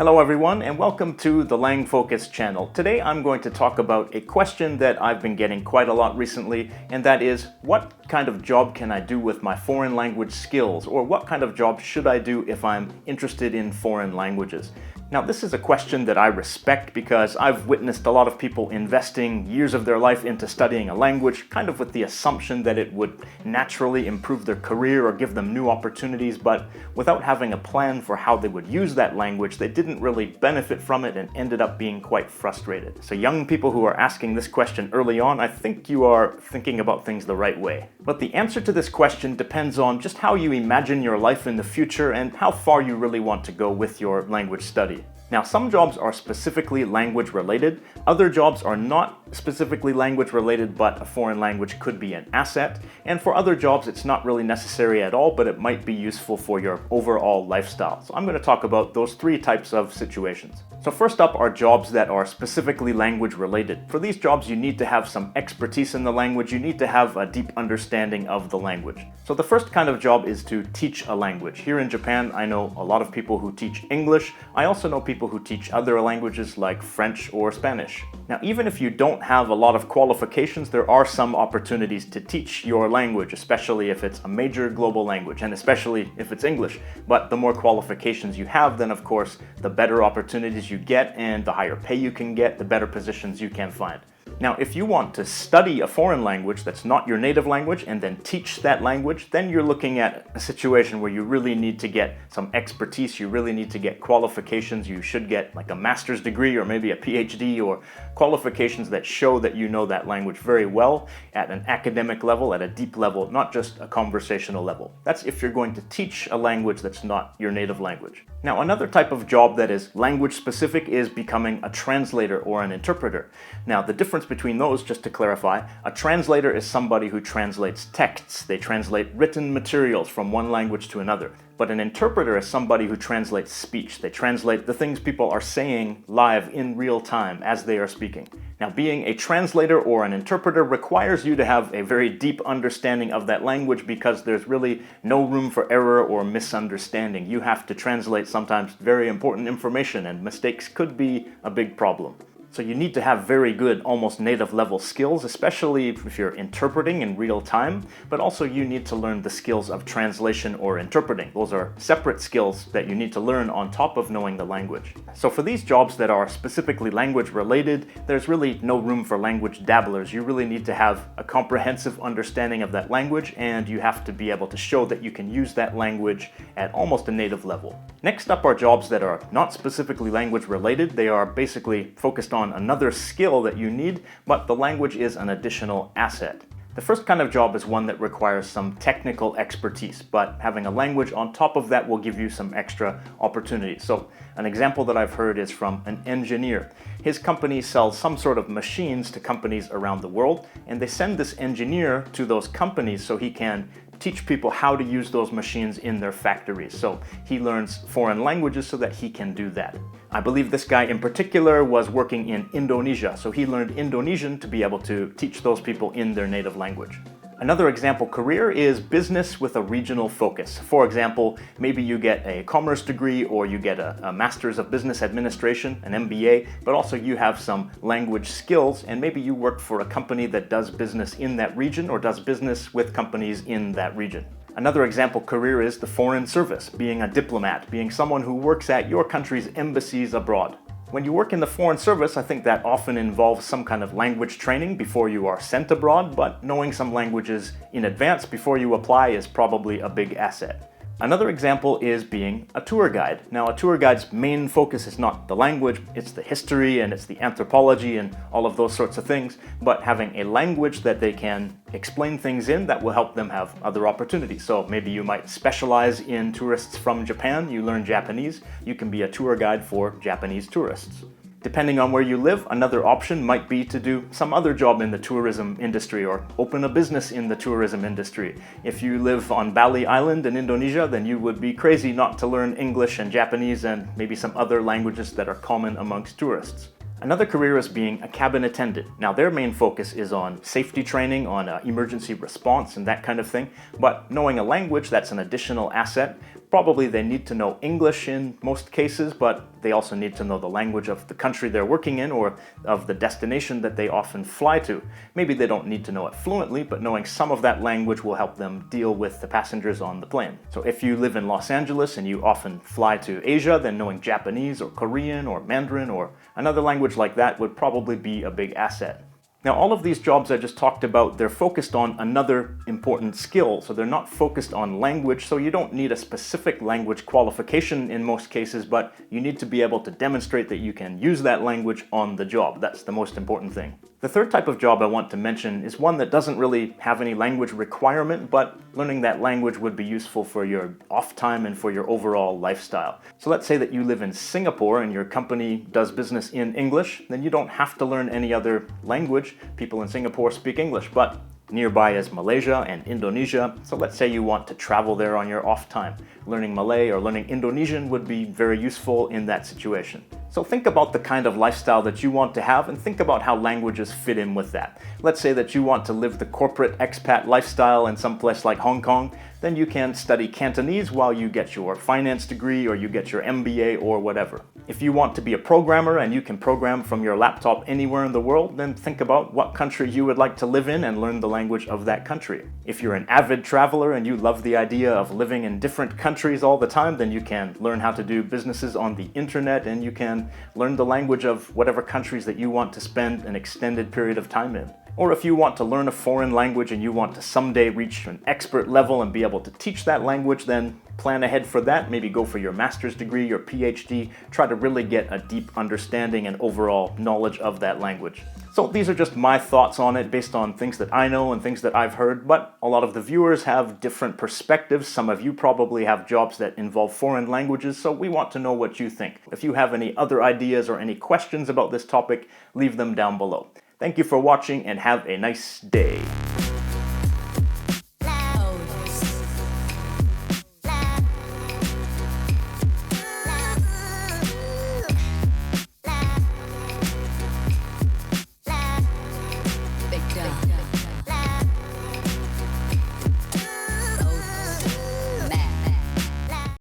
Hello everyone and welcome to the Langfocus channel. Today I'm going to talk about a question that I've been getting quite a lot recently, and that is, what kind of job can I do with my foreign language skills? Or what kind of job should I do if I'm interested in foreign languages? Now, this is a question that I respect because I've witnessed a lot of people investing years of their life into studying a language, kind of with the assumption that it would naturally improve their career or give them new opportunities, but without having a plan for how they would use that language, they didn't really benefit from it and ended up being quite frustrated. So young people who are asking this question early on, I think you are thinking about things the right way. But the answer to this question depends on just how you imagine your life in the future and how far you really want to go with your language study. Now, some jobs are specifically language related, other jobs are not specifically language related, but a foreign language could be an asset, and for other jobs it's not really necessary at all, but it might be useful for your overall lifestyle. So I'm going to talk about those three types of situations. So first up are jobs that are specifically language related. For these jobs you need to have some expertise in the language, you need to have a deep understanding of the language. So the first kind of job is to teach a language. Here in Japan I know a lot of people who teach English. I also know people who teach other languages like French or Spanish. Now, even if you don't have a lot of qualifications, there are some opportunities to teach your language, especially if it's a major global language and especially if it's English. But the more qualifications you have, then of course the better opportunities you get and the higher pay you can get, the better positions you can find. Now, if you want to study a foreign language that's not your native language and then teach that language, then you're looking at a situation where you really need to get some expertise, you really need to get qualifications. You should get like a master's degree or maybe a PhD, or qualifications that show that you know that language very well at an academic level, at a deep level, not just a conversational level. That's if you're going to teach a language that's not your native language. Now, another type of job that is language specific is becoming a translator or an interpreter. Now, the difference between those, just to clarify, a translator is somebody who translates texts. They translate written materials from one language to another. But an interpreter is somebody who translates speech. They translate the things people are saying live in real time as they are speaking. Now, being a translator or an interpreter requires you to have a very deep understanding of that language because there's really no room for error or misunderstanding. You have to translate sometimes very important information, and mistakes could be a big problem. So you need to have very good, almost native level skills, especially if you're interpreting in real time, but also you need to learn the skills of translation or interpreting. Those are separate skills that you need to learn on top of knowing the language. So for these jobs that are specifically language related, there's really no room for language dabblers. You really need to have a comprehensive understanding of that language, and you have to be able to show that you can use that language at almost a native level. Next up are jobs that are not specifically language related. They are basically focused on another skill that you need, but the language is an additional asset. The first kind of job is one that requires some technical expertise, but having a language on top of that will give you some extra opportunities. So an example that I've heard is from an engineer. His company sells some sort of machines to companies around the world, and they send this engineer to those companies so he can teach people how to use those machines in their factories. So he learns foreign languages so that he can do that. I believe this guy in particular was working in Indonesia, so he learned Indonesian to be able to teach those people in their native language. Another example career is business with a regional focus. For example, maybe you get a commerce degree or you get a master's of business administration, an MBA, but also you have some language skills, and maybe you work for a company that does business in that region or does business with companies in that region. Another example career is the foreign service, being a diplomat, being someone who works at your country's embassies abroad. When you work in the foreign service, I think that often involves some kind of language training before you are sent abroad, but knowing some languages in advance before you apply is probably a big asset. Another example is being a tour guide. Now, a tour guide's main focus is not the language, it's the history and it's the anthropology and all of those sorts of things, but having a language that they can explain things in that will help them have other opportunities. So maybe you might specialize in tourists from Japan, you learn Japanese, you can be a tour guide for Japanese tourists. Depending on where you live, another option might be to do some other job in the tourism industry or open a business in the tourism industry. If you live on Bali Island in Indonesia, then you would be crazy not to learn English and Japanese and maybe some other languages that are common amongst tourists. Another career is being a cabin attendant. Now, their main focus is on safety training, on emergency response and that kind of thing, but knowing a language, that's an additional asset. Probably they need to know English in most cases, but they also need to know the language of the country they're working in or of the destination that they often fly to. Maybe they don't need to know it fluently, but knowing some of that language will help them deal with the passengers on the plane. So if you live in Los Angeles and you often fly to Asia, then knowing Japanese or Korean or Mandarin or another language like that would probably be a big asset. Now, all of these jobs I just talked about, they're focused on another important skill. So they're not focused on language, so you don't need a specific language qualification in most cases, but you need to be able to demonstrate that you can use that language on the job. That's the most important thing. The third type of job I want to mention is one that doesn't really have any language requirement, but learning that language would be useful for your off time and for your overall lifestyle. So let's say that you live in Singapore and your company does business in English, then you don't have to learn any other language. People in Singapore speak English, but nearby is Malaysia and Indonesia, so let's say you want to travel there on your off time. Learning Malay or learning Indonesian would be very useful in that situation. So think about the kind of lifestyle that you want to have and think about how languages fit in with that. Let's say that you want to live the corporate expat lifestyle in some place like Hong Kong, then you can study Cantonese while you get your finance degree or you get your MBA or whatever. If you want to be a programmer and you can program from your laptop anywhere in the world, then think about what country you would like to live in and learn the language of that country. If you're an avid traveler and you love the idea of living in different countries all the time, then you can learn how to do businesses on the internet and you can learn the language of whatever countries that you want to spend an extended period of time in. Or if you want to learn a foreign language and you want to someday reach an expert level and be able to teach that language, then plan ahead for that. Maybe go for your master's degree, your PhD. Try to really get a deep understanding and overall knowledge of that language. So these are just my thoughts on it based on things that I know and things that I've heard, but a lot of the viewers have different perspectives. Some of you probably have jobs that involve foreign languages, so we want to know what you think. If you have any other ideas or any questions about this topic, leave them down below. Thank you for watching and have a nice day. Big